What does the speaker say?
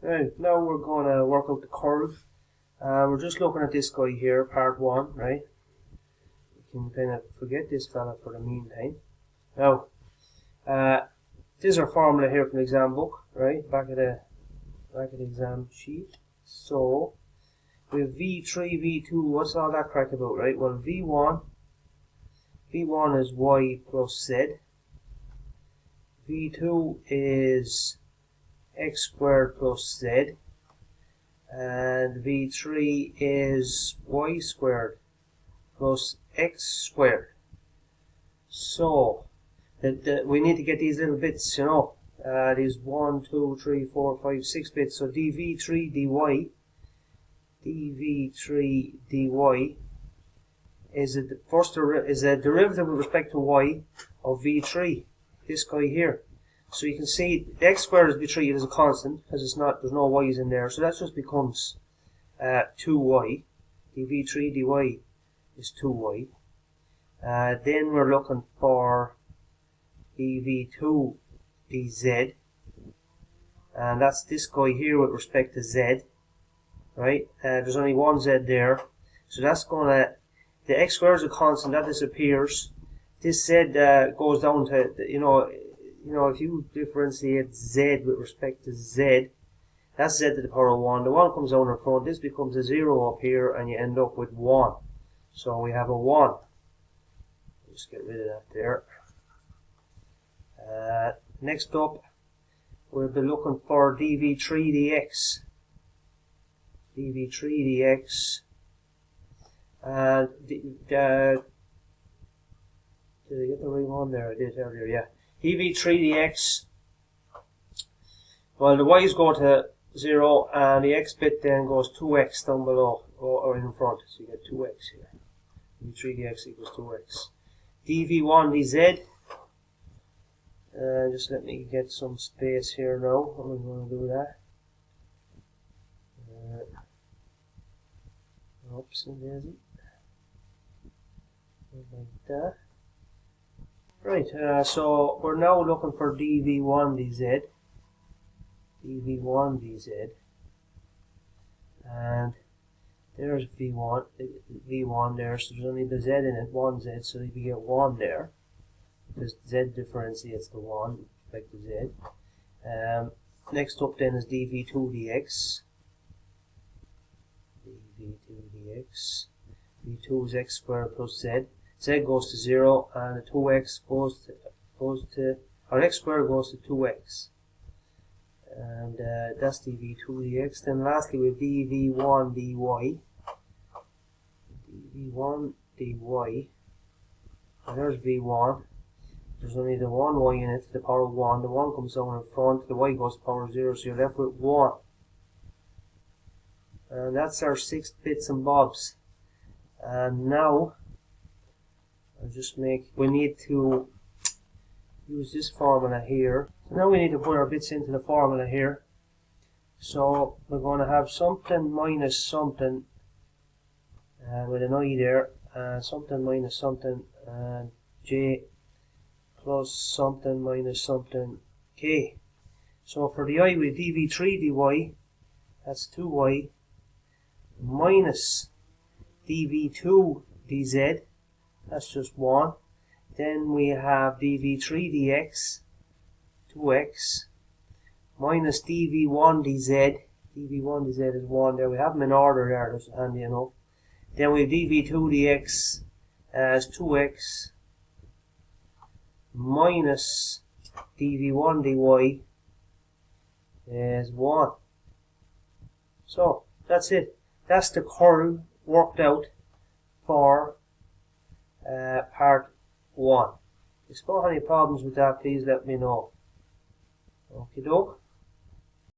Right, now we're going to work out the curve. We're just looking at this guy here, part 1, right? You can kind of forget this fella for the meantime. Now, this is our formula here from the exam book, right? Back of the exam sheet. So, we have V3, V2, what's all that crack about, right? Well, V1 is Y plus Z. V2 is X squared plus Z. And V3 is Y squared plus X squared. So, we need to get these little bits, you know. These 1, 2, 3, 4, 5, 6 bits. So dV3 dy is a derivative with respect to y of v3, this guy here. So you can see the x squared is v3, it is a constant because there's no y's in there. So that just becomes 2y. dv3 dy is 2y. Then we're looking for dv2 dz, and that's this guy here with respect to z, right? There's only one z there, so that's gonna, the x squared is a constant, that disappears. This z goes down to, you know, if you differentiate z with respect to z, that's z to the power of 1. The 1 comes down in front, this becomes a 0 up here, and you end up with 1. So we have a 1. Just get rid of that there. Next up, we'll be looking for dv3 dx. dv3 dx. And did I get the right one there? I did earlier, yeah. dv3 dx. Well, the y's go to 0, and the x bit then goes 2x down below, or in front. So you get 2x here. dv3 dx equals 2x. dv1 dz. Just let me get some space here now. I'm going to do that. Oops, and there's it. Like that. Right, so we're now looking for dv1 dz. dv1 dz. And there's v1 there, so there's only the z in it, 1z, so you get 1 there. Because z differentiates the 1 with respect to z. Next up then is dv2 dx. dv2 dx. v2 is x squared plus z. Z goes to 0, and the 2x goes to, or x squared goes to 2x. And that's dv2 dx. Then lastly we have dv1 dy. dv1 dy. And there's v1. There's only the one y in it to the power of 1. The 1 comes down in front, the y goes to the power of 0, so you're left with 1. And that's our 6 bits and bobs. And now, we need to use this formula here. So now we need to put our bits into the formula here. So we're going to have something minus something, with an I there, something minus something, and j plus something minus something k. So for the I with dv3 dy, that's 2y, minus dv2 dz, that's just 1. Then we have dv3 dx, 2x, minus dv1 dz, dv1 dz is 1 there, we have them in order there, that's handy enough. Then we have dv2 dx as 2x, minus dv1 dy is 1. So, that's it. That's the curve worked out for part 1. If you have any problems with that, please let me know. Okie doke.